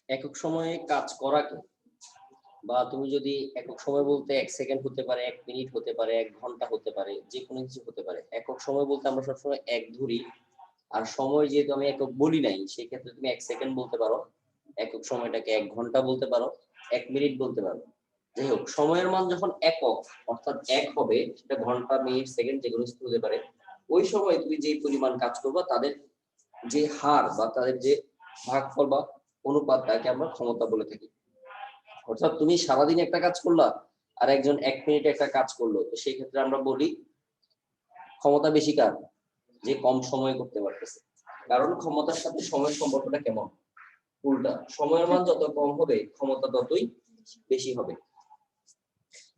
একক সময়ে কাজ করাকে, বা তুমি যদি একক সময় বলতে 1 সেকেন্ড হতে পারে, 1 মিনিট হতে পারে, 1 ঘন্টা হতে পারে, যে কোনো কিছু হতে পারে। একক সময় বলতে আমরা সবসময় এক ধরি। আর সময় যেহেতু আমি একক বলি নাই, সেই ক্ষেত্রে তুমি 1 সেকেন্ড বলতে পারো, একক সময়টাকে 1 ঘন্টা বলতে পারো, 1 মিনিট বলতে পারো। যাই হোক, সময়ের মান যখন একক অর্থাৎ এক হবে, সেটা ঘন্টা, মিনিট, সেকেন্ড যে কোনো কিছু হতে পারে, ওই সময় তুমি যে পরিমাণ কাজ করবা তাদের যে হার বা তাদের যে ভাগফল বা অনুপাত, তাকে আমরা ক্ষমতা বলে থাকি। অর্থাৎ তুমি সারাদিন একটা কাজ করলা আর একজন 1 মিনিটে একটা কাজ করলো, তো সেই ক্ষেত্রে আমরা বলি ক্ষমতা বেশি কার, যে কম সময় করতে পারতেছে। কারণ ক্ষমতার সাথে সময়ের সম্পর্কটা কেমন, উল্টা। সময়ের মান যত কম হবে ক্ষমতা ততই বেশি হবে।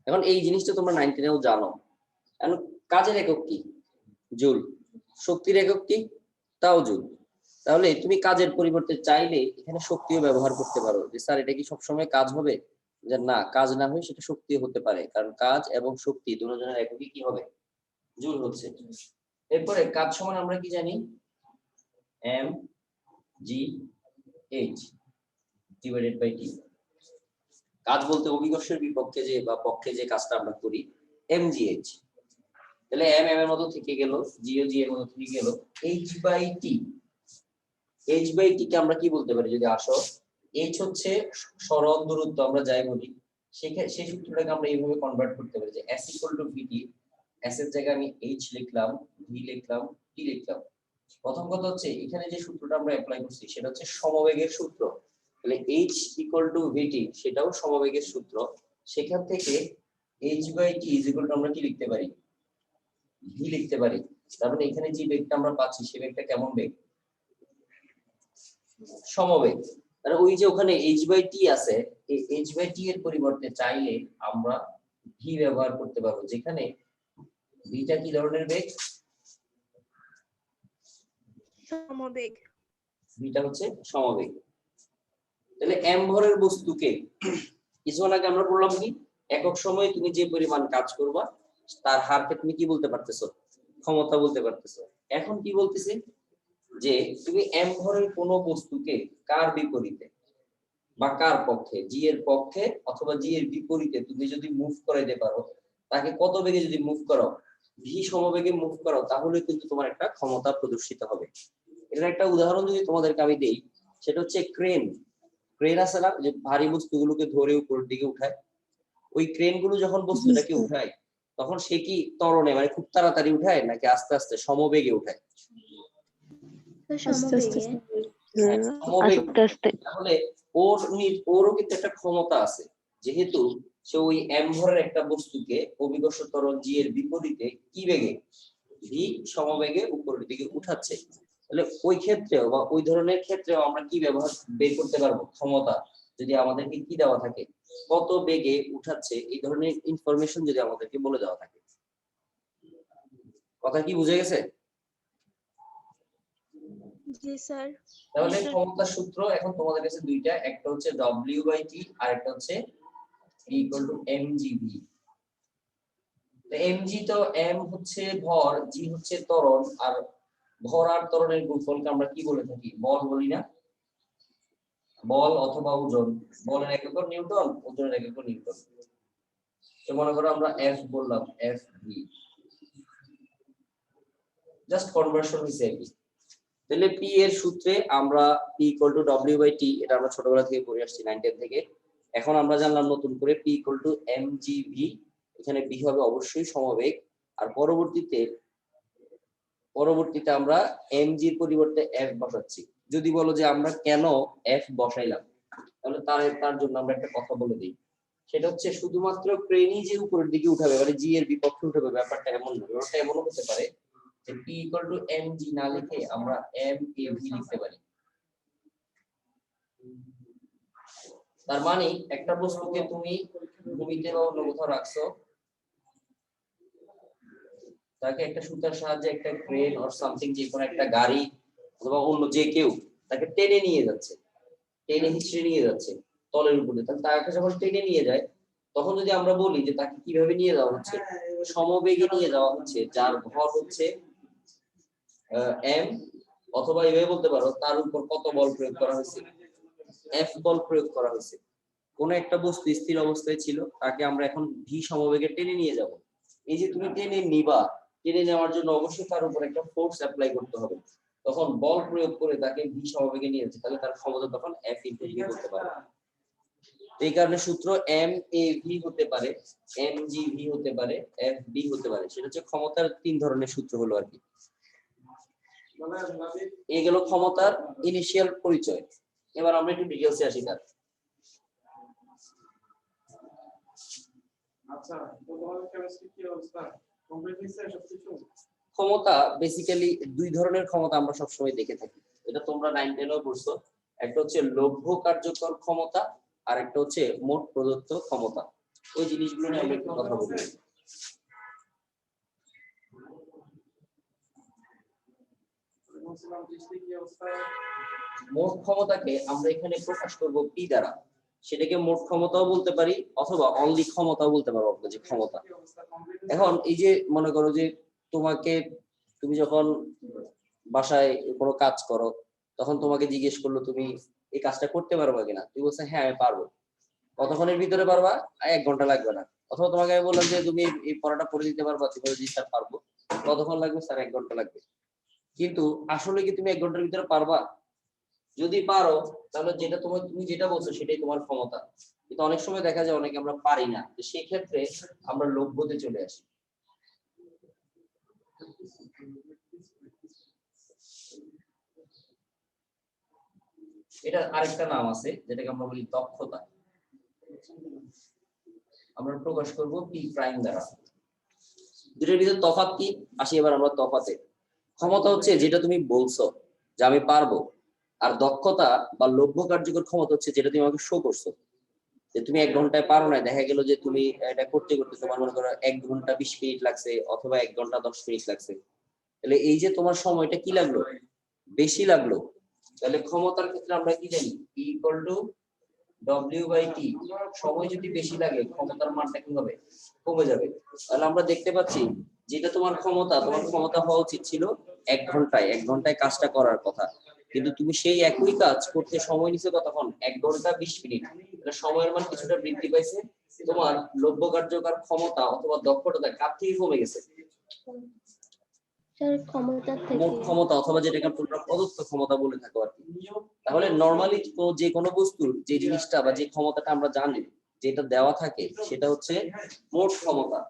এখন এই জিনিসটা তোমরা 9-10-এও জানো। এখন কাজের একক কি? জুল। শক্তির একক কি? তাও জুল। তাহলে তুমি কাজের পরিবর্তে চাইলে এখানে শক্তিও ব্যবহার করতে পারো, যে স্যার এটা কি সবসময় কাজ হবে, যে না, কাজ না হয় সেটা শক্তিও হতে পারে, কারণ কাজ এবং শক্তি দুজনের এককই কি হবে, জুল হচ্ছে। এরপরে কাজ সমান আমরা কি জানি, M G H divided by T. কাজ বলতে অভিকর্ষের বিপক্ষে যে বা পক্ষে যে কাজটা আমরা করি, এম জি এইচ। তাহলে এম এম এর মতো থেকে গেল, জি ও জি এর মতো থেকে গেল, H by T. H by T কে আমরা কি বলতে পারি, যদি আসো, এইচ হচ্ছে সরল দূরত্ব, আমরা যাই বলি সেই সূত্রটাকে আমরা এইভাবে কনভার্ট করতে পারি যে S equal to VT. S এর জায়গায় আমি এইচ লিখলাম, ভি লিখলাম, টি লিখলাম। প্রথম কথা হচ্ছে এখানে যে সূত্রটা আমরা অ্যাপ্লাই করছি সেটা হচ্ছে সমবেগের সূত্র। তাহলে এইচ ইকুয়াল টু ভিটি সেটাও সমবেগের সূত্র। সেখান থেকে H by T is equal to আমরা কি লিখতে পারি, ভি লিখতে পারি। তার মানে এখানে যে বেগটা আমরা পাচ্ছি সে বেগটা কেমন বেগ, সমবেগ। তাহলে ওই যে ওখানে h বাই টি আছে, এই h বাই টি এর পরিবর্তে চাইলে আমরা ভি ব্যবহার করতে পারবো, যেখানে ভিটা কি ধরনের বেগ, সমবেগ। ভিটা হচ্ছে সমবেগ। তাহলে m ভরের বস্তুকে কিছুক্ষণ আগে আমরা বললাম কি, একক সময়ে তুমি যে পরিমাণ কাজ করবা তার হারকে তুমি কি বলতে পারতেছো, ক্ষমতা বলতে পারতেছো। এখন কি বলতেছি, যে তুমি m ভরের কোনো বস্তুকে কার বিপরীতে বা কার পক্ষে, জি এর পক্ষে অথবা জি এর বিপরীতে তুমি যদি মুভ করাইতে পারো, তাকে কত বেগে যদি মুভ করো, ভি সমবেগে মুভ করো, তাহলে কিন্তু তোমার একটা ক্ষমতা প্রদর্শিত হবে। এটার একটা উদাহরণ যদি তোমাদেরকে আমি দেই, সেটা হচ্ছে ক্রেন। ক্রেন আছে না, যে ভারী বস্তুগুলোকে ধরে উপরের দিকে উঠায়, ওই ক্রেন গুলো যখন বস্তুটাকে উঠায় তখন সে কি ত্বরণে, মানে খুব তাড়াতাড়ি উঠায় নাকি আস্তে আস্তে সমবেগে উঠায়? সমবেগ। তাহলে ওরও কিন্তু একটা ক্ষমতা আছে, যেহেতু সে ওই এম ভরের একটা বস্তুকে অভিকর্ষ ত্বরণ জি এর বিপরীতে কি বেগে, ভি সমবেগে উপরের দিকে উঠাচ্ছে। তাহলে ওই ক্ষেত্রেও বা ওই ধরনের ক্ষেত্রেও আমরা কি ব্যবহার বের করতে পারবো, ক্ষমতা, যদি আমাদেরকে কি দেওয়া থাকে, কত বেগে উঠাচ্ছে, এই ধরনের ইনফরমেশন যদি আমাদেরকে বলে দেওয়া থাকে। কথা কি বুঝে গেছে? জি স্যার। তাহলে ক্ষমতার সূত্র এখন তোমাদের কাছে দুইটা, একটা হচ্ছে W বাই T আর একটা হচ্ছে E ইকুয়াল টু mgv। তো mg তো m হচ্ছে ভর, g হচ্ছে ত্বরণ, আর ভর আর ত্বরণের গুণফলকে আমরা কি বলে থাকি, বল বলি না, বল অথবা ওজন। বলের একক নিউটন, ওজনের একক নিউটন। তো মনে করো আমরা f বললাম, f v, জাস্ট কনভার্সন হইছে আর কি। তাহলে p এর সূত্রে আমরা p equal to w by t, এটা আমরা ছোটবেলা থেকে পড়ে আসছি 9-10 থেকে। এখন আমরা জানলাম নতুন করে p ইকুয়াল টু mgv। এখানে v হবে অবশ্যই সমবেগ। আর পরবর্তীতে আমরা mg এর পরিবর্তে f বসাচ্ছি। যদি বলো যে আমরা কেন f বসাইলাম, তাহলে তার জন্য আমরা একটা কথা বলে দিই। সেটা হচ্ছে শুধুমাত্র ক্রেনই যে উপরের দিকে উঠাবে, মানে জি এর বিপক্ষে উঠাবে, ব্যাপারটা এমন নয়। ব্যাপারটা এমনও হতে পারে যে p ইকুয়াল টু mg না লিখে আমরা mav লিখতে পারি। তার মানে একটা বস্তুকে তুমি ভূমিতে বা অন্য কোথাও রাখছো, তাকে একটা সুতার সাহায্যে একটা ক্রেন অর সামথিং, যে কোনো একটা গাড়ি অথবা অন্য যে কেউ তাকে টেনে নিয়ে যাচ্ছে, টেনে হিচড়ে নিয়ে যাচ্ছে তলের উপরে। তাহলে তাকে যখন টেনে নিয়ে যায়, তখন যদি আমরা বলি যে তাকে কিভাবে নিয়ে যাওয়া হচ্ছে, সমবেগে নিয়ে যাওয়া হচ্ছে, যার ভর হচ্ছে m, অথবা এভাবে বলতে পারো তার উপর কত বল প্রয়োগ করা হয়েছে, এফ বল প্রয়োগ করা হয়েছে। কোন একটা বস্তু স্থির অবস্থায় ছিল, তাকে আমরা এখন ভি সমবেগে টেনে নিয়ে যাব। এই যে তুমি টেনে নিবা, টেনে নেওয়ার জন্য অবশ্যই তার উপর একটা ফোর্স অ্যাপ্লাই করতে হবে। তখন বল প্রয়োগ করে তাকে ভি সমবেগে নিয়ে যাচ্ছে, তাহলে তার ক্ষমতা তখন এফ ইনটু ভি করতে পারে। এই কারণে সূত্র এম এ ভি হতে পারে, এম জি ভি হতে পারে, এফ বি হতে পারে। সেটা হচ্ছে ক্ষমতার তিন ধরনের সূত্র হলো আর কি। এই গেল ক্ষমতার ইনিশিয়াল পরিচয়। এবার আমরা একটু ডিটেইলসে আসি তার। আচ্ছা, তো তোমাদের কেমিস্ট্রি কি অবস্থা? কমপ্লিট হইছে সবকিছু? ক্ষমতা বেসিক্যালি দুই ধরনের ক্ষমতা আমরা সবসময় দেখে থাকি, এটা তোমরা 9 10 পড়ছো। একটা হচ্ছে লভ্য কার্যকর ক্ষমতা, আর একটা হচ্ছে মোট প্রদত্ত ক্ষমতা। ওই জিনিসগুলো নিয়ে আমরা একটু কথা বলবো। মোট ক্ষমতাকে আমরা এখানে প্রকাশ করব পি দ্বারা। সেটাকে মোট ক্ষমতাও বলতে পারি অথবা অনলি ক্ষমতাও বলতে পারো, যে ক্ষমতা। এখন এই যে মনে করো যে তুমি যখন বাসায় কোনো কাজ করো, তখন তোমাকে জিজ্ঞেস করলো তুমি এই কাজটা করতে পারবা কিনা, তুমি বলছো হ্যাঁ আমি পারবো। কতক্ষণের ভিতরে পারবা? 1 ঘন্টা লাগবে না। অথবা তোমাকে আমি বললাম যে তুমি এই পড়াটা পড়ে দিতে পারবা, তুমি বলছো জি স্যার পারবো। কতক্ষণ লাগবে? স্যার 1 ঘন্টা লাগবে। কিন্তু আসলে কি তুমি 1 ঘন্টার ভিতরে পারবা? যদি পারো তাহলে তুমি যেটা বলছো সেটাই তোমার ক্ষমতা। কিন্তু অনেক সময় দেখা যায় অনেকে আমরা পারি না, তো সেই ক্ষেত্রে আমরা লভ্যতে চলে আসি। এটা আরেকটা নাম আছে যেটাকে আমরা বলি দক্ষতা। আমরা প্রকাশ করব পি প্রাইম দ্বারা। দুটোর ভিতরে তফাৎ কি? আসি এবার আমরা তফাতে। ক্ষমতা হচ্ছে যেটা তুমি বলছো যে আমি পারবো, আর দক্ষতা বা লভ্য কার্যকর ক্ষমতা হচ্ছে যেটা তুমি আমাকে শো করছো যে তুমি 1 ঘন্টায় পারো না। দেখা গেল যে তুমি এটা করতে করতে তোমার মনে করো 1 ঘন্টা 20 মিনিট লাগছে অথবা 1 ঘন্টা 10 মিনিট লাগছে, তাহলে এই যে তোমার সময়টা কি লাগলো? বেশি লাগলো। তাহলে ক্ষমতার ক্ষেত্রে আমরা কি জানি? E equal to W/T। সময় যদি বেশি লাগে ক্ষমতার মানটা কি হবে? কমে যাবে। তাহলে আমরা দেখতে পাচ্ছি যেটা তোমার ক্ষমতা হওয়া উচিত ছিল 1 ঘন্টায়, 1 ঘন্টায় কাজটা করার কথা, কিন্তু তুমি সেই একই কাজ করতে সময় নিছে কতক্ষণ? 1 ঘন্টা 20 মিনিট। তাহলে সময়ের মান কিছুটা বৃদ্ধি পাইছে। তোমার লভ্য কার্যকর ক্ষমতা অথবা দক্ষতা কার থেকে কমে গেছে? স্যার ক্ষমতা মোট থেকে। ক্ষমতা অথবা যেটাকে তোমরা প্রদত্ত ক্ষমতা বলে থাকো আর কি। তাহলে নরমালি যে কোনো বস্তুর যে জিনিসটা বা যে ক্ষমতাটা আমরা জানি যেটা দেওয়া থাকে সেটা হচ্ছে মোট ক্ষমতা।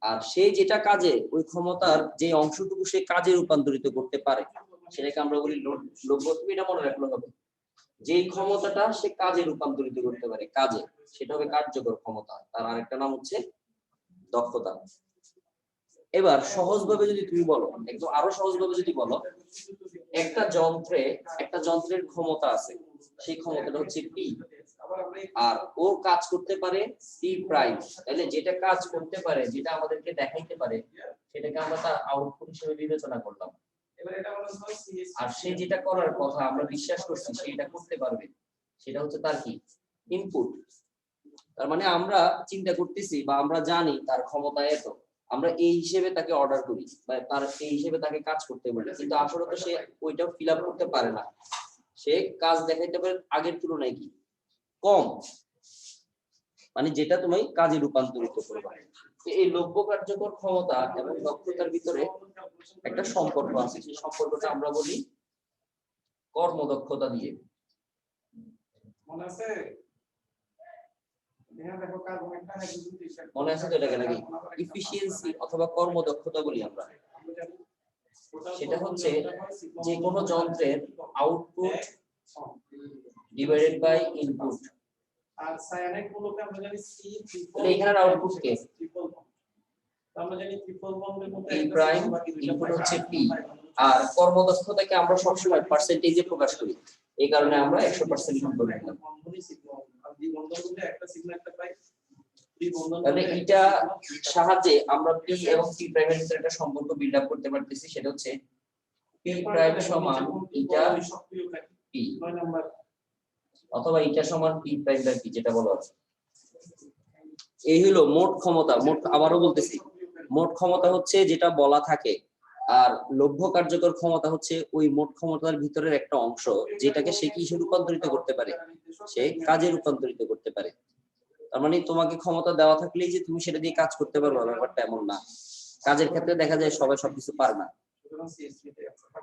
আর সেই যেটা কাজে ওই ক্ষমতার যে অংশটুকু সে কাজে রূপান্তরিত করতে পারে সেটাকে আমরা বলি লভ্য। তুমি এটা মনে রাখলে হবে, যে ক্ষমতাটা সে কাজে রূপান্তরিত করতে পারে, কাজে, সেটা হবে কার্যকর ক্ষমতা। তার আরেকটা নাম হচ্ছে দক্ষতা। এবার সহজভাবে যদি তুমি বলো, একটু আরো সহজভাবে যদি বলো, একটা যন্ত্রের ক্ষমতা আছে, সেই ক্ষমতাটা হচ্ছে পি, আর ও কাজ করতে পারে সি প্রাইম। তাহলে যেটা কাজ করতে পারে, যেটা আমাদেরকে দেখাইতে পারে, সেটাকে আমরা তার আউটপুট হিসেবে বিবেচনা করলাম। আর সে যেটা করার কথা আমরা বিশ্বাস করছি সেটা করতে পারবে, সেটা হচ্ছে তার কি? ইনপুট। তার মানে আমরা চিন্তা করতেছি বা আমরা জানি তার ক্ষমতা এত, আমরা এই হিসেবে তাকে অর্ডার করি বা তার এই হিসেবে তাকে কাজ করতে বলি, কিন্তু আসলে তো সে ওইটাও ফিল আপ করতে পারে না। সে কাজ দেখাইতে পারে আগের তুলনায় কি? কম। মানে যেটা তুমি কাজে রূপান্তরিত করবে। এই লভ্য কার্যকর ক্ষমতা এবং দক্ষতার ভিতরে একটা সম্পর্ক আছে, সেই সম্পর্কটা আমরা বলি কর্মদক্ষতা দিয়ে। মনে আছে? মনে আছে তো এটাকে নাকি? ইফিসিয়েন্সি অথবা কর্মদক্ষতা বলি আমরা। সেটা হচ্ছে যে কোনো যন্ত্রের আউটপুট ডিভাইডেড বাই ইনপুট। আর সায়ানাইড গুলোকে আমরা জানি সি তাহলে এখানের আউটপুট কে? আমরা জানি ট্রিপল বন্ডের মধ্যে পি প্রাইম, ইনপুট হচ্ছে পি। আর কর্মদক্ষতাকে আমরা সবসময় পার্সেন্টেজে প্রকাশ করি, এই কারণে আমরা 100% লিখব। তাহলে এটা সাহায্যে আমরা পি এবং পি প্রাইমের ভিতরে একটা সম্পর্ক বিল্ড আপ করতে পারতেছি, সেটা হচ্ছে পি প্রাইম সমান ইটা পি, অথবা ইটা সমান পি প্রাইম বাই পি, যেটা বলা আছে। এই হলো মোট ক্ষমতা। মোট, আবারও বলতেছি, মোট ক্ষমতা হচ্ছে যেটা বলা থাকে আর লভ্য কার্যকর ক্ষমতা হচ্ছে ওই মোট ক্ষমতার ভিতরের একটা অংশ, যেটাকে সে কিসে রূপান্তরিত করতে পারে, সে কাজে রূপান্তরিত করতে পারে। তার মানে তোমাকে ক্ষমতা দেওয়া থাকলেই যে তুমি সেটা দিয়ে কাজ করতে পারবে, ব্যাপারটা এমন না। কাজের ক্ষেত্রে দেখা যায় সবাই সবকিছু পারে না,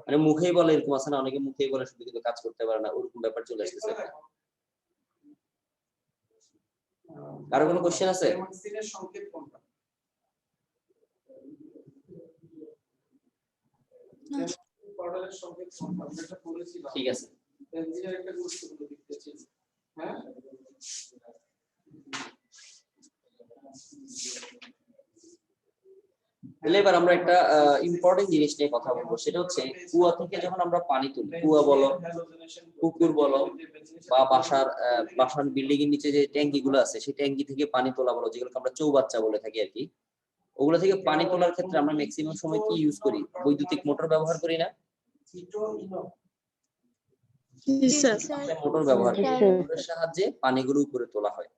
মানে মুখেই বলে, এরকম আছে না, অনেকে মুখেই বলে শুধু কিন্তু কাজ করতে পারে না, ওরকম ব্যাপার চলে আসতেছে। কারো কোনো কোশ্চেন আছে? সিনের সংকেত কোনটা? অর্ডারের সংকেত কোনটা? আমরা এটা পড়েছিলাম। ঠিক আছে, বেনজিনের একটা গুরুত্বপূর্ণ দিক আছে। হ্যাঁ, তাহলে এবার আমরা একটা ইম্পর্টেন্ট জিনিস নিয়ে কথা বলবো, সেটা হচ্ছে কুয়া থেকে যখন আমরা পানি তুলি, কুয়া বলো, পুকুর বলো, বা বাসার বিল্ডিং এর নিচে যে ট্যাঙ্কি গুলো আছে, সেই ট্যাঙ্কি থেকে পানি তোলা বলো, যেগুলোকে আমরা চৌবাচ্চা বলে থাকি আর কি, ওগুলো থেকে পানি তোলার ক্ষেত্রে আমরা ম্যাক্সিমাম সময় কি ইউজ করি? বৈদ্যুতিক মোটর ব্যবহার করি না? জি স্যার। মোটর ব্যবহার করি, মোটরের সাহায্যে পানিগুলো উপরে তোলা হয়।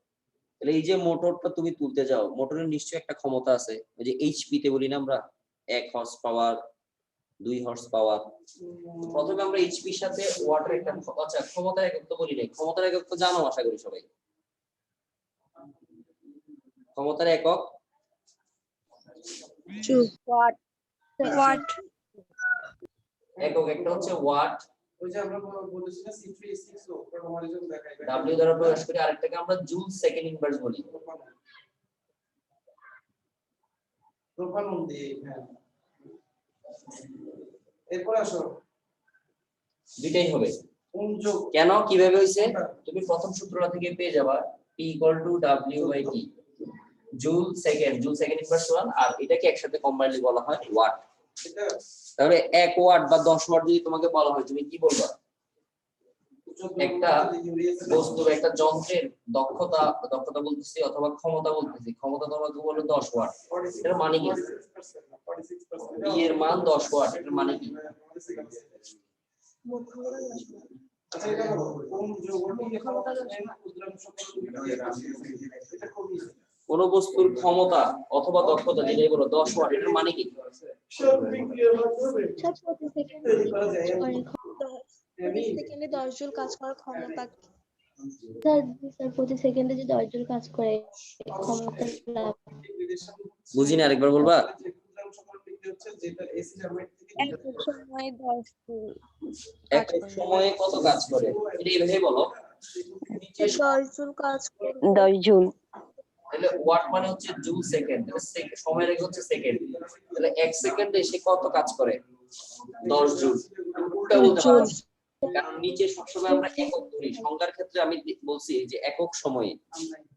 তাহলে এই যে মোটরটা তুমি তুলতে যাও, মোটরের নিশ্চয়ই একটা ক্ষমতা আছে, ওই যে এইচপি তে বলি না আমরা, 1 হর্স পাওয়ার, 2 হর্স পাওয়ার। প্রথমে আমরা এইচপি এর সাথে ওয়াটের একটা, আচ্ছা ক্ষমতার একক তো বলি নাই, ক্ষমতার একক তো জানো আশা করি সবাই। ক্ষমতার একক ওয়াট। ওয়াট। একক একটা হচ্ছে ওয়াট, ওই যে আমরা বলেছি না C3H6 ওটা আমাদের জন্য দেখাই। ডাব্লিউ দ্বারা প্রকাশ করি, আরেকটাকে আমরা জুল সেকেন্ড ইনভার্স বলি। প্রোপানন্দি, হ্যাঁ। এরপর আসো, দুইটাই হবে। সংযোগ কেন, কিভাবে হইছে? তুমি প্রথম সূত্রটা থেকে পেয়ে যাবা P = W/T, joule second inverse 1, আর এটাকে একসাথে কম্বাইনলি বলা হয় ওয়াট। এটা তাহলে 1 ওয়াট বা 10 ওয়াট যদি তোমাকে বলা হয়, তুমি কি বলবা? একটা বস্তুর, একটা যন্ত্রের দক্ষতা বলতেছি অথবা ক্ষমতা বলতেছি, ক্ষমতা তোমাকে বললো 10 ওয়াট, এর মানে কি? P এর মান 10 ওয়াট, এর মানে কি? আচ্ছা, এটা বলো, কোন যৌগটি ক্ষুদ্রাংশ এটা খুবই কোন বস্তুর ক্ষমতা অথবা দক্ষতা যেটাই বলো 10 ওয়াট, এর মানে কি? প্রতি সেকেন্ডে 10 জুল কাজ করার ক্ষমতা। স্যার প্রতি সেকেন্ডে যে 10 জুল কাজ করে ক্ষমতা লাভ। বুঝিনি, আরেকবার বলবা? এক সময় 10 জুল এক সময়ে কত কাজ করে, এটা এইভাবে বলো। 10 জুল কাজ করে। 10 জুল। তাহলে ওয়াট মানে হচ্ছে জুল সেকেন্ড, সময় রেখে হচ্ছে সেকেন্ড। তাহলে 1 সেকেন্ডে সে কত কাজ করে? 10 জুল। উল্টা বলতে পারো, কারণ নিচে সবসময় আমরা একক ধরি। সংখ্যার ক্ষেত্রে আমি বলছি যে একক সময়ে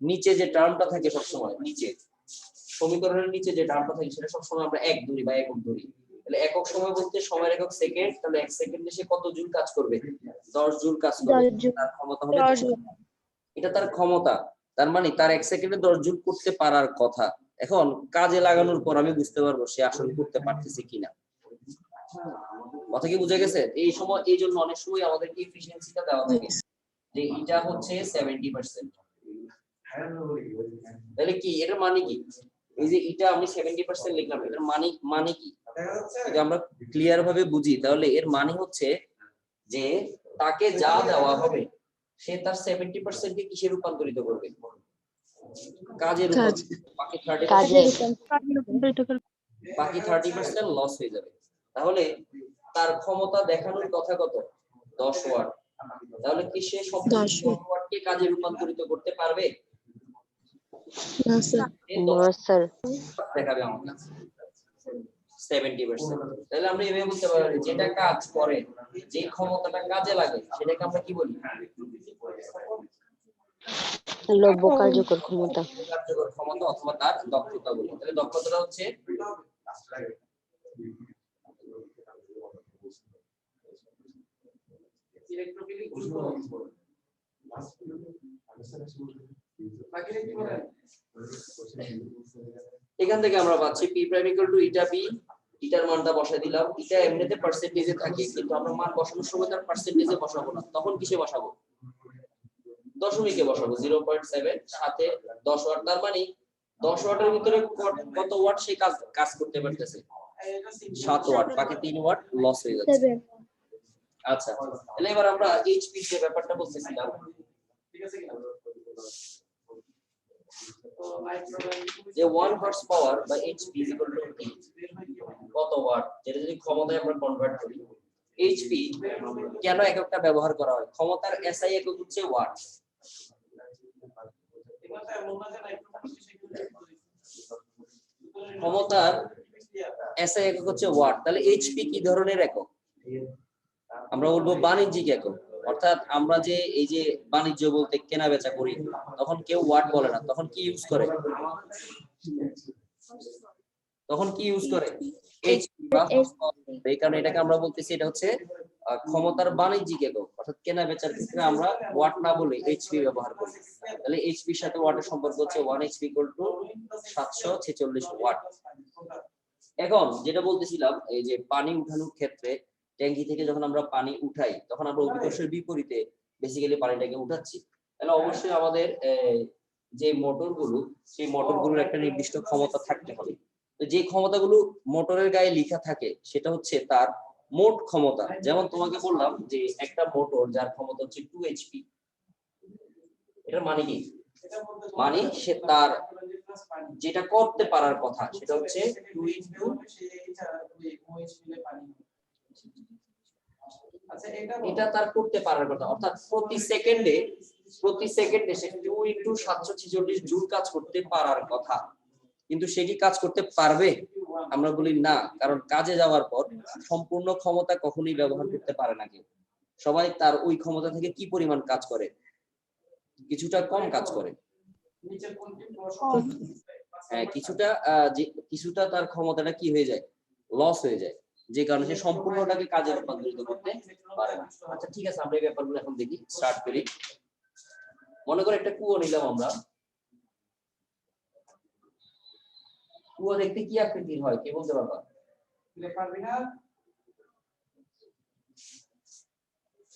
নিচে যে টার্মটা থাকে, সবসময় নিচে সমীকরণের নিচে যে টার্মটা থাকে সেটা সবসময় আমরা এক ধরি বা একক ধরি। তাহলে একক সময় বলতে সময়ের একক সেকেন্ড, তাহলে 1 সেকেন্ডে সে কত জুল কাজ করবে? 10 জুল কাজ করবে। তার ক্ষমতা হবে 10 জুল। এটা তার ক্ষমতা, তার মানে তার 1 সেকেন্ডে 10 জুল করতে পারার কথা। এখন কাজে লাগানোর পর আমি বুঝতে পারবো সে আসলে করতে পারতেছে কিনা। কথা কি বুঝে গেছে? এই সময়, এই জন্য অনেক সময় আমাদের এফিশিয়েন্সিটা দেওয়া থাকে যে এটা হচ্ছে 70%। তাহলে কি এটার মানে কি? এই যে এটা আমি 70% লিখলাম, এটার মানে কি? যদি আমরা ক্লিয়ার ভাবে বুঝি, তাহলে এর মানে হচ্ছে যে তাকে যা দেওয়া হবে সে তার 70% কে কিসে রূপান্তরিত করবে? কাজে রূপান্তরিত। বাকি 30% লস হয়ে যাবে। তাহলে তার ক্ষমতা দেখানোর কথা কত? 10 ওয়াট। তাহলে কি সে সম্পূর্ণ 10 ওয়াটকে কাজে রূপান্তরিত করতে পারবে? না স্যার। দেখাবে আমাকে 70%। তাহলে আমরা এভাবে বলতে পারি যেটা কাজ করে, যে ক্ষমতাটা কাজে লাগে সেটাকে আমরা কি বলি? লব্য কার্যকর ক্ষমতা। কার্যকর ক্ষমতা অথবা তার দক্ষতা বলি। তাহলে দক্ষতাটা হচ্ছে এখান থেকে আমরা পাচ্ছি P prime equal to eta P, ইটার মানটা বসাই দিলাম। ইটা এমনিতে পার্সেন্টেজে থাকে, কিন্তু আমরা মান বসানোর সময় তার পার্সেন্টেজে বসাবো না, তখন কিসে বসাবো? দশমিকে বসাবো। 0.7 সাথে 10 ওয়াট, তার মানে 10 ওয়াটের ভিতরে কত ওয়াট সে কাজ করতে পারতেছে? 7 ওয়াট, বাকি 3 ওয়াট লস হয়ে যাচ্ছে। 7 আচ্ছা, তাহলে এবার আমরা এইচপি যে ব্যাপারটা বলতেছিলাম, যে 1 হর্স পাওয়ার বা এইচপি ইকুয়াল টু কি, কত ওয়াট, যেটা যদি ক্ষমতায় আমরা কনভার্ট করি। এইচপি কেন এককটা ব্যবহার করা হয়? ক্ষমতার এসআই একক হচ্ছে ওয়াট। ক্ষমতার এসআই একক হচ্ছে ওয়াট, তাহলে এইচপি কি ধরনের একক? আমরা বলবো বাণিজ্যিক একক। অর্থাৎ আমরা যে এই যে বাণিজ্য বলতে কেনা বেচা করি, তখন কেউ ওয়াট বলে না, তখন কি ইউজ করে? তখন কি ইউজ করে? এইচপি বা এই কারণে এটাকে আমরা বলতেছি এটা হচ্ছে ক্ষমতার বাণিজ্যিক একক। অর্থাৎ কেনা বেচার ক্ষেত্রে আমরা ওয়াট না বলে এইচপি ব্যবহার করি। তাহলে এইচপি এর সাথে ওয়াটের সম্পর্ক হচ্ছে 1 এইচপি = 746 ওয়াট। এখন যেটা বলতেছিলাম, এই যে পানি উঠানোর ক্ষেত্রে ট্যাঙ্কি থেকে যখন আমরা পানি উঠাই, তখন আমরা অভিকর্ষের বিপরীতে বেসিক্যালি পানিটাকে উঠাচ্ছি। তাহলে অবশ্যই আমাদের যে মোটরগুলো, সেই মোটরগুলোর একটা নির্দিষ্ট ক্ষমতা থাকতে হবে। তো যে ক্ষমতাগুলো মোটরের গায়ে লেখা থাকে সেটা হচ্ছে তার মোট ক্ষমতা। যেমন তোমাকে বললাম যে একটা মোটর যার ক্ষমতা হচ্ছে 2 এইচপি, এটার মানে কি? মানে সে তার যেটা করতে পারার কথা সেটা হচ্ছে 2 ইনটু এটা তার করতে পারার কথা। অর্থাৎ প্রতি সেকেন্ডে সে 2 ইনটু 746 জুল কাজ করতে পারার কথা। কিন্তু সে কি কাজ করতে পারবে? আমরা বলি না, কারণ কাজে যাওয়ার পর সম্পূর্ণ ক্ষমতা কখনোই ব্যবহার করতে পারে না কেউ। সবাই তার ওই ক্ষমতা থেকে কি পরিমাণ কাজ করে? কিছুটা কম কাজ করে। হ্যাঁ, কিছুটা তার ক্ষমতাটা কি হয়ে যায়? লস হয়ে যায়, যে কারণে সে সম্পূর্ণটাকে কাজে রূপান্তরিত করতে পারে না। আচ্ছা ঠিক আছে, আমরা এই ব্যাপারগুলো এখন দেখি, স্টার্ট করি। মনে করে একটা কুয়ো নিলাম আমরা। কুয়ো দেখতে কি আকৃতির হয়, কে বলতে পারবা?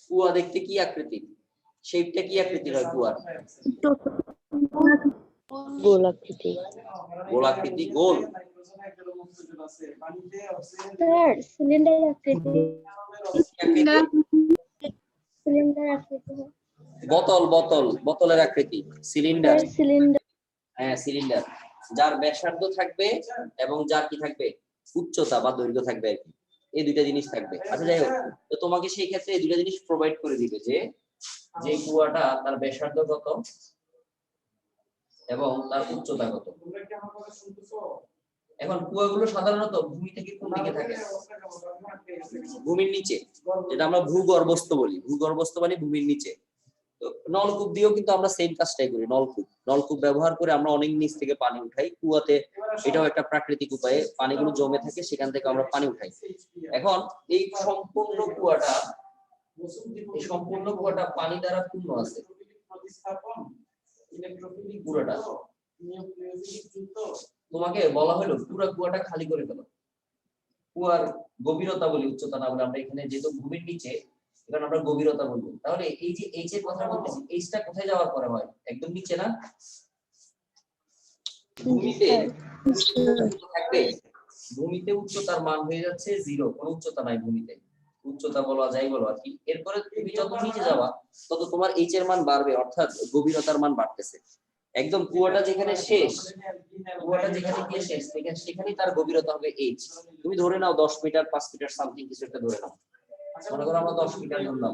কুয়া দেখতে কি আকৃতির, শেপটা কি আকৃতির হয় কুয়ার? গোলাকৃতি। গোলাকৃতি, গোল। স্যার সিলিন্ডার আকৃতি, সিলিন্ডার আকৃতি হয়। বোতলের আকৃতি, সিলিন্ডার। স্যার সিলিন্ডার, হ্যাঁ সিলিন্ডার, যার ব্যাসার্ধ থাকবে এবং যার কি থাকবে, উচ্চতা বা দৈর্ঘ্য থাকবে আর কি, এই দুইটা জিনিস থাকবে। আচ্ছা যাই হোক, তো তোমাকে সেই ক্ষেত্রে এই দুইটা জিনিস প্রোভাইড করে দিবে, যে কুয়াটা তার ব্যাসার্ধ কত এবং তার উচ্চতা কত। এখন কুয়াগুলো সাধারণত ভূমি থেকে কোন দিকে থাকে? ভূমির নিচে, যেটা আমরা ভূগর্ভস্থ বলি। ভূগর্ভস্থ মানে ভূমির নিচে। তো নলকূপ দিয়েও কিন্তু আমরা সেম কাজটাই করি। নলকূপ ব্যবহার করে আমরা অনেক নিচ থেকে পানি উঠাই। কুয়াতে এটাও একটা প্রাকৃতিক উপায়ে পানিগুলো জমে থাকে, সেখান থেকে আমরা পানি উঠাই। এখন এই সম্পূর্ণ কুয়াটা পানি দ্বারা পূর্ণ আছে পুরোটা। তোমাকে বলা হলো পুরো কুয়াটা খালি করে ফেলো। কুয়ার গভীরতা বলি, উচ্চতা না বলে, আমরা এখানে যেহেতু ভূমির নিচে, এখানে আমরা গভীরতা বলবো। তাহলে এই যে এইচ এর কথা বলতেছি, এইচটা কোথায় যাওয়ার পরে হয়? একদম নিচে না? ভূমিতে উচ্চতার মান হয়ে যাচ্ছে 0, কোনো উচ্চতা নাই ভূমিতে। উচ্চতা বলা যাই বলো আর কি। এরপরে তুমি যত নিচে যাবা তত তোমার এইচ এর মান বাড়বে, অর্থাৎ গভীরতার মান বাড়তেছে। একদম কুয়াটা যেখানে শেষ, সেখানেই তার গভীরতা হবে এইচ। তুমি ধরে নাও 10 মিটার, 5 মিটার সামথিং কিছু একটা ধরে নাও। মনে করো আমরা 10 মিটার ধরলাম।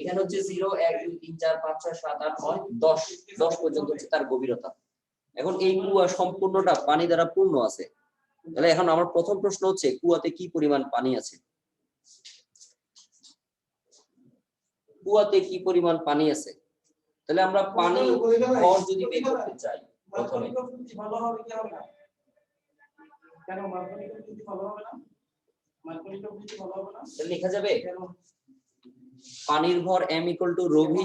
এখানে হচ্ছে 0 1 2 3 4 5 6 7 8 9 10 পর্যন্ত হচ্ছে তার গভীরতা। এখন এই কুয়া সম্পূর্ণটা পানি দ্বারা পূর্ণ আছে। তাহলে এখন আমার প্রথম প্রশ্ন হচ্ছে, কুয়াতে কি পরিমাণ পানি আছে? কুয়াতে কি পরিমাণ পানি আছে? তাহলে আমরা পানি ভর যদি বের করতে চাই, প্রথমে লেখা যাবে পানির ভর m = ρ v।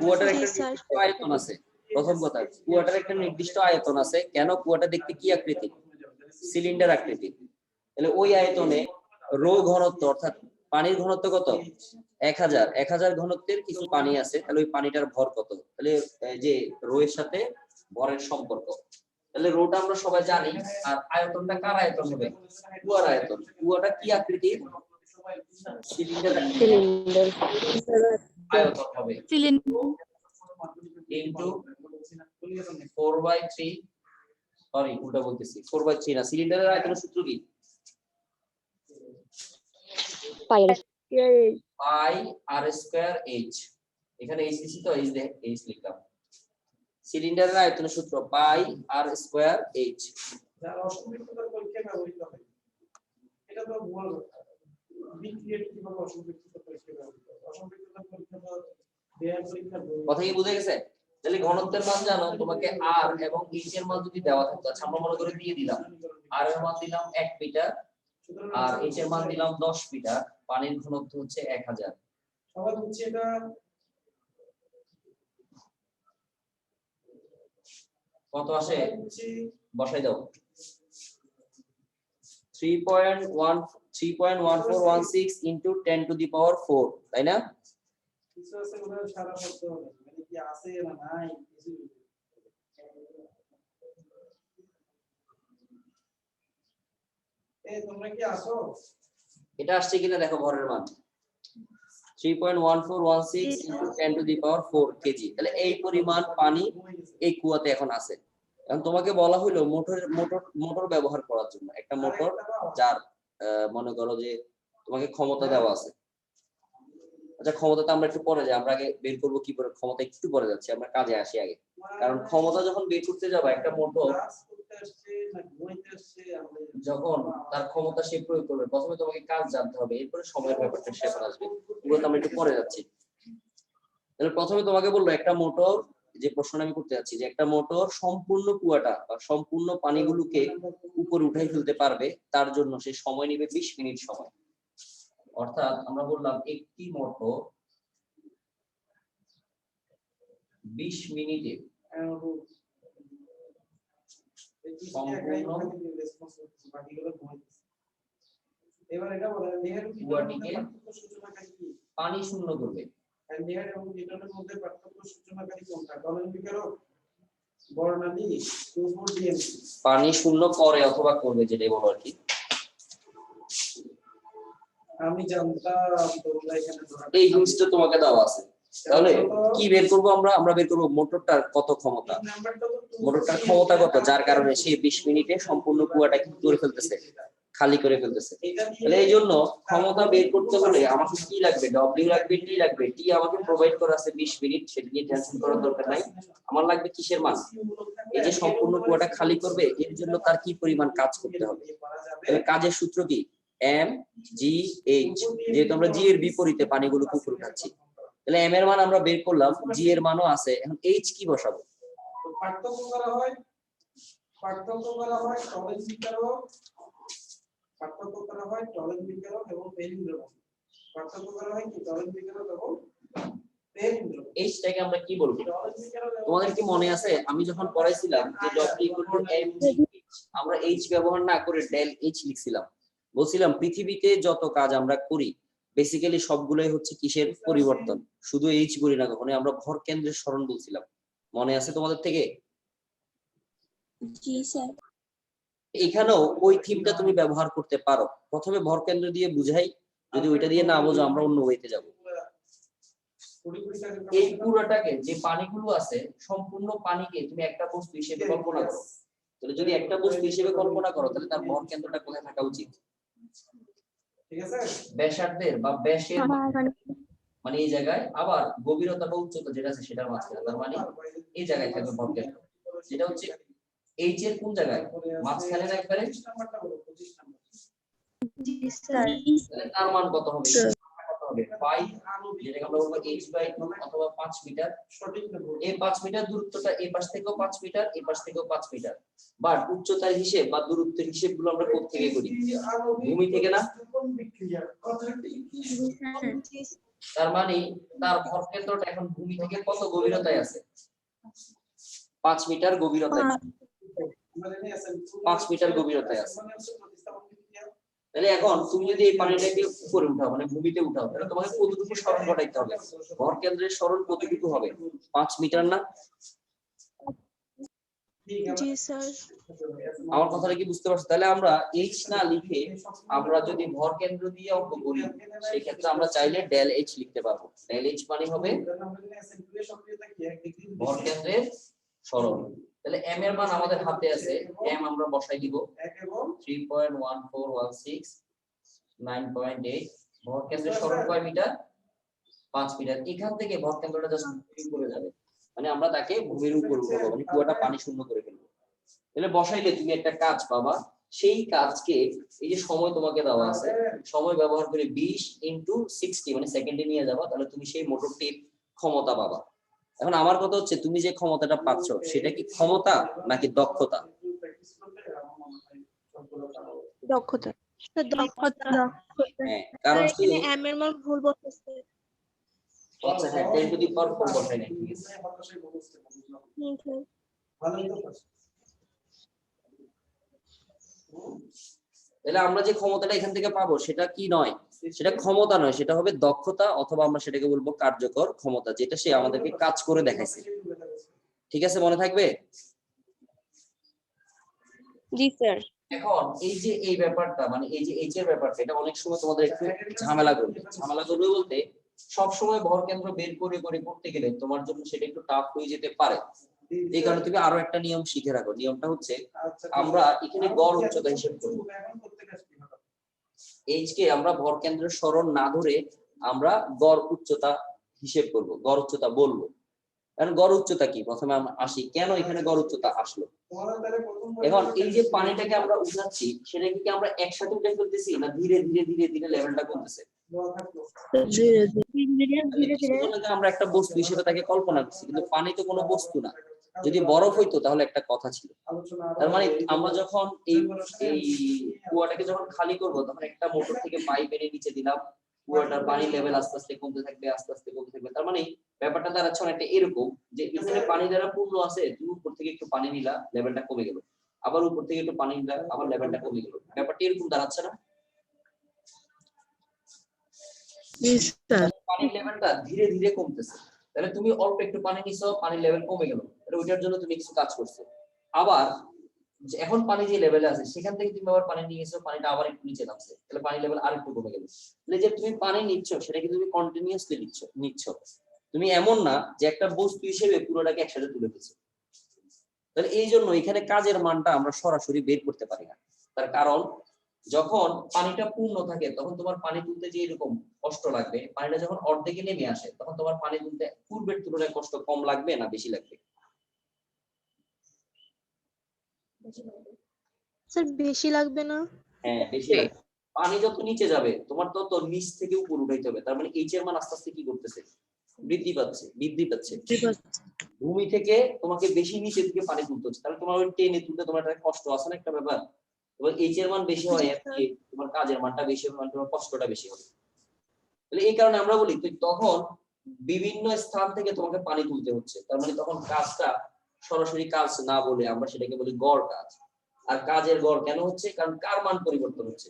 কুয়াটার একটা নির্দিষ্ট আয়তন আছে। প্রথম কথা, কুয়াটার একটা নির্দিষ্ট আয়তন আছে। কেন? কুয়াটা দেখতে কি আকৃতি? সিলিন্ডার আকৃতি। তাহলে ওই আয়তনে রো ঘনত্ব, অর্থাৎ পানির ঘনত্ব কত? 1000 ঘনত্বের কিছু পানি আছে। তাহলে ওই পানিটার ভর কত? তাহলে যে রো এর সাথে ভরের সম্পর্ক, তাহলে রোটা আমরা সবাই জানি, আর আয়তনটা কার আয়তন হবে? কুয়ার আয়তন। কুয়াটা কি আকৃতির? সিলিন্ডার সিলিন্ডার আয়তন হবে ইনটু 4/3, সরি উল্টা বলতেছি, 4/3 না, সিলিন্ডারের আয়তনের সূত্র কি? পাই পাই আর স্কয়ার এইচ। এখানে এইচ লিখছি তো, এইচ লিখলাম। সিলিন্ডারের আয়তনের সূত্র পাই আর স্কয়ার এইচ। যারা অসম্পৃক্ততার পরীক্ষায় ব্যবহৃত হয়, এটা তো ভুল বিক্রিয়া কিভাবে অসম্পৃক্ততার পরীক্ষায় ব্যবহৃত হয়? অসম্পৃক্ততার পরীক্ষা তো দেয়ার পরীক্ষা। কথা কি বুঝে গেছে? তাহলে ঘনত্বের মান জানো, তোমাকে আর এবং এইচ এর মান যদি দেওয়া থাকতো, আচ্ছা আমরা মনে করে দিয়ে দিলাম আর এর মান দিলাম 1 মিটার আর এইচ এর মান দিলাম 10 মিটার, পানির ঘনত্ব হচ্ছে 1000। সবাই হচ্ছে এটা কত আসে বসাই দাও। 3.1416 ইনটু 10 টু দি পাওয়ার 4, তাই না? কিছু আছে ওটা সারা করতে হবে, মানে কি আছে না নাই কিছু। তোমরা কি আসো? এটা আসছে কিনা দেখো ভরের মান 3.1416 into 10 to the power 4 KG. তাহলে এই পরিমাণ পানি এই কুয়াতে এখন আছে। এখন তোমাকে বলা হলো মোটর ব্যবহার করার জন্য, একটা মোটর যার মনে করো যে তোমাকে ক্ষমতা দেওয়া আছে। আচ্ছা ক্ষমতাটা আমরা একটু পরে যাই, আমরা আগে বের করবো কি করে ক্ষমতা, একটু পরে যাচ্ছি, আমরা কাজে আসি আগে। কারণ ক্ষমতা যখন বের করতে যাবা, একটা মোটর যখন তার ক্ষমতা সে প্রয়োগ করবে, প্রথমে তোমাকে কাজ জানতে হবে, এরপরে সময়ের ব্যাপারটা সে আসবে। এগুলো আমরা একটু পরে যাচ্ছি। তাহলে প্রথমে তোমাকে বললো একটা মোটর, যে প্রশ্নটা আমি করতে যাচ্ছি, যে একটা মোটর সম্পূর্ণ কুয়াটা বা সম্পূর্ণ পানিগুলোকে উপরে উঠাই ফেলতে পারবে, তার জন্য সে সময় নেবে 20 মিনিট সময়। অর্থাৎ আমরা বললাম একটি মোটর 20 মিনিটে এবার এটা বলেন নেহেরু কুয়াটিকে পানি শূন্য করবে। নেহেরু এবং নিউটনের মধ্যে পার্থক্য সূচনাকারী কোনটা? টলেন বিকারক, বর্ণালী, ডিএমসি। পানি শূন্য করে অথবা করবে, যেটাই বলো আর কি। আমি জানতাম তোমরা এখানে এই জিনিসটা তোমাকে দেওয়া আছে। তাহলে কি বের করব আমরা বের করব মোটরটার কত ক্ষমতা, মোটরটার ক্ষমতা কত, যার কারণে সে 20 মিনিটে সম্পূর্ণ কুয়াটা কি করে ফেলতেছে, খালি করে ফেলতেছে। তাহলে এই জন্য ক্ষমতা বের করতে হলে আমাকে কি লাগবে, ডব্লিউ লাগবে, টি লাগবে। টি আমাকে প্রোভাইড করা আছে 20 মিনিট, সেটা নিয়ে টেনশন করার দরকার নাই। আমার লাগবে কিসের মান, এই যে সম্পূর্ণ কুয়াটা খালি করবে, এর জন্য তার কি পরিমাণ কাজ করতে হবে। তাহলে কাজের সূত্র কি, এম জি এইচ, যেহেতু আমরা জি এর বিপরীতে পানিগুলো উপরে উঠাচ্ছি। তাহলে এম এর মান আমরা বের করলাম, জি এর মানও আছে, এখন এইচ কি বসাবো? পার্থক্য করা হয় টলেন বিকারক, এবং পেরিন দ্রবণ। পার্থক্য করা হয় কি টলেন বিকারক এবং পেরিন দ্রবণ। এইচটাকে আমরা কি বলবো? তোমাদের কি মনে আছে আমি যখন পড়াইছিলাম যে W equal to M G H, আমরা এইচ ব্যবহার না করে ডেল এইচ লিখছিলাম। বলছিলাম পৃথিবীতে যত কাজ আমরা করি বেসিক্যালি সবগুলোই হচ্ছে কিসের পরিবর্তন, শুধু এইচ বলি না কখনো, আমরা ভর কেন্দ্রের সরণ বলছিলাম। মনে আছে তোমাদের থেকে? জি স্যার। এখানেও ওই থিমটা তুমি ব্যবহার করতে পারো। প্রথমে ভর কেন্দ্র দিয়ে বুঝাই, যদি ওইটা দিয়ে না বোঝো আমরা অন্য ওয়েতে যাব। এই পুরোটাকে, যে পানিগুলো আছে সম্পূর্ণ পানিকে তুমি একটা বস্তু হিসেবে কল্পনা করো। তাহলে যদি একটা বস্তু হিসেবে কল্পনা করো, তাহলে তার ভর কেন্দ্রটা কোথায় থাকা উচিত? ঠিক আছে, ব্যাসার্ধের বা ব্যাসের মানে এই জায়গায়, আবার গভীরতা বা উচ্চতা যেটা আছে সেটার মাঝখানে, তার মানে এই জায়গায় থাকবে ভর কেন্দ্র। যেটা হচ্ছে এইচ এর কোন জায়গায়, মাঝখানে না একবারে? জি স্যার। তাহলে তার মান কত হবে? কত হবে? 5, যেটাকে আমরা বলবো h/2 অথবা 5 মিটার। সঠিক না ভুল? এই 5 মিটার দূরত্বটা এই পাশ থেকেও 5 মিটার, এই পাশ থেকেও 5 মিটার। বাট উচ্চতার হিসাব বা দূরত্বের হিসাবগুলো আমরা কোথা থেকে করি? ভূমি থেকে না? তার মানে তার ভর কেন্দ্রটা এখন ভূমি থেকে কত গভীরতায় আছে? 5 মিটার গভীরতায়। 5 মিটার গভীরতায় আছে। তাহলে এখন তুমি যদি এই পানিটাকে উপরে উঠাও, মানে ভূমিতে উঠাও, তাহলে তোমাকে কতটুকু সরণ ঘটাইতে হবে? ভর কেন্দ্রের সরণ কতটুকু হবে? 5 মিটার না? ঠিক আছে জি স্যার। আমার কথাটা কি বুঝতে পারছো? তাহলে আমরা এইচ না লিখে আমরা যদি ভর কেন্দ্র দিয়ে অঙ্ক করি সেই ক্ষেত্রে আমরা চাইলে ডেল এইচ লিখতে পারবো। ডেল এইচ মানে হবে ভর কেন্দ্রের সরণ। তাহলে m এর মান আমাদের হাতে আছে, m আমরা বসাই দিব 3.1416 9.8। ভর কেন্দ্রের সরণ কয় মিটার? 5 মিটার। এখান থেকে ভর কেন্দ্রটা জাস্ট ভূমির উপরে যাবে, মানে আমরা তাকে ভূমির উপর উঠাবো, মানে কুয়াটা পানি শূন্য করে ফেলবো। তাহলে বসাইলে তুমি একটা কাজ পাবা, সেই কাজকে এই যে সময় তোমাকে দেওয়া আছে, সময় ব্যবহার করে 20 × 60 মানে সেকেন্ডে নিয়ে যাবা, তাহলে তুমি সেই মোটরটির ক্ষমতা পাবা। এখন আমার কথা হচ্ছে তুমি যে ক্ষমতাটা পাচ্ছ সেটা কি ক্ষমতা নাকি দক্ষতা? দক্ষতা। দক্ষতা। হ্যাঁ, কারণ সে এখানে m এর মান ভুল বসেছে। আচ্ছা হ্যাঁ 10 টু দি পাওয়ার 4 বসাই নাই, ঠিক আছে। হুম স্যার। তাহলে আমরা যে ক্ষমতাটা এখান থেকে পাবো সেটা কি নয়, সেটা ক্ষমতা নয়, সেটা হবে দক্ষতা, অথবা আমরা সেটাকে বলবো কার্যকর ক্ষমতা, যেটা সে আমাদেরকে কাজ করে দেখাইছে। ঠিক আছে, মনে থাকবে? জি স্যার। এখন এই যে এই ব্যাপারটা, মানে এই যে এইচ এর ব্যাপারটা, এটা অনেক সময় তোমাদের একটু ঝামেলা করবে। ঝামেলা করবে বলতে সব সময় ভর কেন্দ্র বের করে করতে গেলে তোমার জন্য সেটা একটু টাফ হয়ে যেতে পারে। এই কারণে তুমি আরো একটা নিয়ম শিখে রাখো। নিয়মটা হচ্ছে আমরা এখানে গড় উচ্চতা হিসেব করব। এইচ কে আমরা ভর কেন্দ্রের সরণ না ধরে আমরা গড় উচ্চতা হিসেব করব, গড় উচ্চতা বলবো। কারণ গড় উচ্চতা কি, প্রথমে আমরা আসি কেন এখানে গড় উচ্চতা আসলো। এখন এই যে পানিটাকে আমরা উঠাচ্ছি সেটা কি আমরা একসাথে উঠে ফেলতেছি না ধীরে ধীরে ধীরে ধীরে লেভেলটা কমতেছে? আমরা একটা বস্তু হিসেবে তাকে কল্পনা করছি, কিন্তু পানি তো কোনো বস্তু না। যদি বরফ হইতো তাহলে একটা কথা ছিল। তার মানে আমরা যখন এই এই কুয়াটাকে যখন খালি করব তখন একটা মোটর থেকে পাইপ এনে নিচে দিলাম, কুয়াটার পানি লেভেল আস্তে আস্তে কমতে থাকবে, আস্তে আস্তে কমতে থাকবে। তার মানে ব্যাপারটা দাঁড়াচ্ছে অনেকটা এরকম যে এখানে পানি দ্বারা পূর্ণ আছে, তুমি উপর থেকে একটু পানি নিলা, লেভেলটা কমে গেল, আবার উপর থেকে একটু পানি নিলা, আবার লেভেলটা কমে গেল। ব্যাপারটা এরকম দাঁড়াচ্ছে না? পানির লেভেলটা ধীরে ধীরে কমতেছে। তাহলে তুমি অল্প একটু পানি নিছো, পানির লেভেল কমে গেল, তাহলে ওইটার জন্য তুমি কিছু কাজ করছো। আবার এখন পানি যে লেভেলে আছে সেখান থেকে তুমি আবার পানি নিয়ে এসো, পানিটা আবার একটু নিচে নামছে, তাহলে পানি লেভেল আর একটু কমে গেল। তাহলে যে তুমি পানি নিচ্ছ সেটা কি তুমি কন্টিনিউয়াসলি নিচ্ছ। তুমি এমন না যে একটা বস্তু হিসেবে পুরোটাকে একসাথে তুলে ফেলছো। তাহলে এই জন্য এখানে কাজের মানটা আমরা সরাসরি বের করতে পারি না। তার কারণ যখন পানিটা পূর্ণ থাকে তখন তোমার পানি তুলতে যে এরকম কষ্ট লাগবে, পানিটা যখন অর্ধেকে নেমে আসে তখন তোমার পানি তুলতে পূর্বের তুলনায় কষ্ট কম লাগবে না বেশি লাগবে? স্যার বেশি লাগবে না? হ্যাঁ বেশি লাগবে। পানি যত নিচে যাবে তোমার তত নিচ থেকে উপর উঠাইতে হবে। তার মানে এইচ এর মান আস্তে আস্তে কি করতেছে, বৃদ্ধি পাচ্ছে। ভূমি থেকে তোমাকে বেশি নিচে থেকে পানি তুলতে হচ্ছে, তাহলে তোমার ওই টেনে তুলতে তোমার একটা কষ্ট আছে না একটা ব্যাপার। এবং এইচ এর মান বেশি হয় তোমার কাজের মানটা বেশি হবে, মানে তোমার কষ্টটা বেশি হবে। তাহলে এই কারণে আমরা বলি তখন বিভিন্ন স্থান থেকে তোমাকে পানি তুলতে হচ্ছে, তার মানে তখন কাজটা সরাসরি কাজ না বলে আমরা সেটাকে বলি গড় কাজ। আর কাজের গড় কেন হচ্ছে, কারণ কার মান পরিবর্তন হচ্ছে,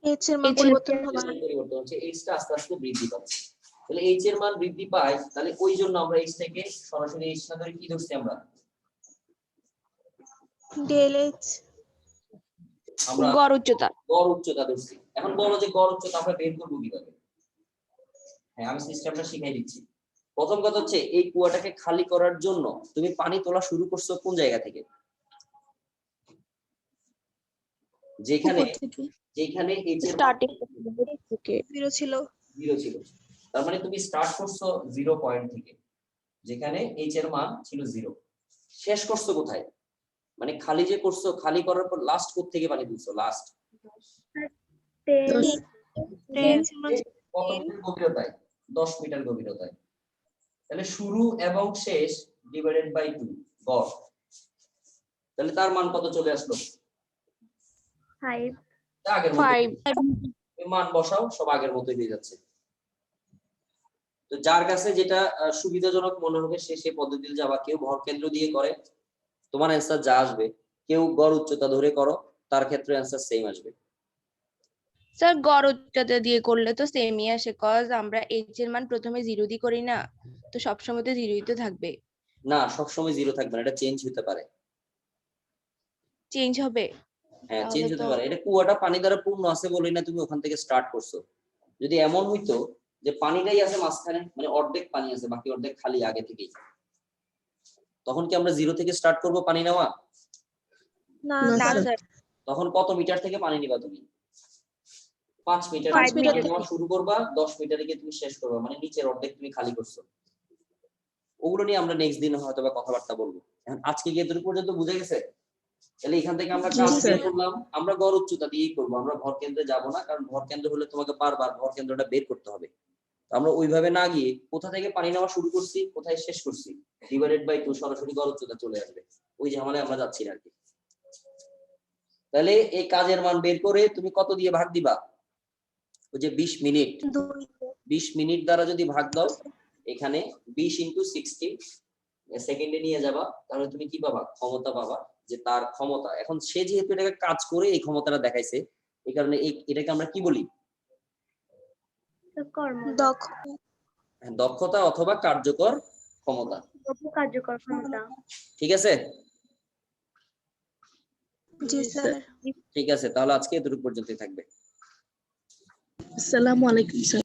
এইচ এর মান পরিবর্তন হচ্ছে। এইচটা আস্তে আস্তে বৃদ্ধি পাচ্ছে। তাহলে এইচ এর মান বৃদ্ধি পায়, তাহলে ওই জন্য আমরা এইচ থেকে সরাসরি এইচ না ধরে কি ধরছি আমরা, ডেল এইচ আমরা গড় উচ্চতা ধরছি। এখন বলো যে গড় উচ্চতা আমরা বের করবো কিভাবে? হ্যাঁ আমি সিস্টেমটা শিখাই দিচ্ছি। প্রথম কথা হচ্ছে এই কুয়াটাকে খালি করার জন্য তুমি পানি তোলা শুরু করছো কোন জায়গা থেকে? যেখানে স্টার্টিং থেকে জিরো ছিল। তার মানে তুমি স্টার্ট করছো 0 পয়েন্ট থেকে, যেখানে এইচ এর মান ছিল 0। শেষ করছো কোথায়, মানে খালি যে করছো, খালি করার পর লাস্ট কোথা থেকে পানি তুলছো? Last 10 metre গভীরতায়। তাহলে শুরু এবং শেষ ডিভাইডেড বাই 2 গড়। তাহলে তার মান কত চলে আসলো? 5 আগের মতো মান বসাও, সব আগের মতোই হয়ে যাচ্ছে। তো যার কাছে যেটা সুবিধাজনক মনে হবে সে পদ্ধতিতে যাবা। কেউ ভর কেন্দ্র দিয়ে করে, তোমার অ্যান্সার যা আসবে। কেউ গড় উচ্চতা ধরে করো, তার ক্ষেত্রে অ্যান্সার সেম আসবে। স্যার গড় উচ্চতা দিয়ে করলে তো সেমই আসে, কজ আমরা এইচ এর মান প্রথমে 0 দিয়ে করি না, তো সবসময় তো 0ই তো থাকবে। না, সবসময় 0 থাকবে না, এটা চেঞ্জ হতে পারে। চেঞ্জ হবে? হ্যাঁ, তাহলে চেঞ্জ হতে তো পারে। এটা কুয়াটা পানি দ্বারা পূর্ণ আছে বলেই না তুমি ওখান থেকে স্টার্ট করছো। যদি এমন হইতো যে পানিটাই আছে মাঝখানে, মানে অর্ধেক পানি আছে বাকি অর্ধেক খালি আগে থেকেই, তখন কি আমরা 0 থেকে স্টার্ট করব পানি নেওয়া? না না স্যার। স্যার, তখন কত মিটার থেকে পানি নিবা তুমি? 5 মিটার 5 থেকে মিটার পানি থেকে। নেওয়া শুরু করবা, 10 মিটারে গিয়ে তুমি শেষ করবা, মানে নিচের অর্ধেক তুমি খালি করছো। ওগুলো নিয়ে আমরা নেক্সট দিন হয়তো বা কথাবার্তা বলবো। এখন আজকে গিয়ে এতটুকু পর্যন্ত বুঝে গেছে? তাহলে এখান থেকে আমরা জি, কাজ বের স্যার। করলাম, আমরা গড় উচ্চতা দিয়েই করবো, আমরা ভর কেন্দ্রে যাব না, কারণ ভর কেন্দ্র হলে তোমাকে বারবার ভর কেন্দ্রটা বের করতে হবে। তো আমরা ওইভাবে না গিয়ে কোথা থেকে পানি নেওয়া শুরু করছি, কোথায় শেষ করছি, ডিভাইডেড বাই 2 সরাসরি গড় উচ্চতা চলে আসবে। ওই ঝামেলায় আমরা যাচ্ছি না আর কি। তাহলে এই কাজের মান বের করে তুমি কত দিয়ে ভাগ দিবা? ওই যে 20 মিনিট, 20 মিনিট দ্বারা যদি ভাগ দাও, এখানে 20 × 60 সেকেন্ডে নিয়ে যাবা, তাহলে তুমি কি পাবা? ক্ষমতা পাবা, যে তার ক্ষমতা। এখন সে যেহেতু এটাকে কাজ করে এই ক্ষমতাটা দেখাইছে, এই কারণে এটাকে আমরা কি বলি? দক্ষ। দক্ষতা অথবা কার্যকর ক্ষমতা। কার্যকর ক্ষমতা। ঠিক আছে? জি স্যার। ঠিক আছে, তাহলে আজকে এতটুকু পর্যন্তই থাকবে। আসসালামু আলাইকুম স্যার।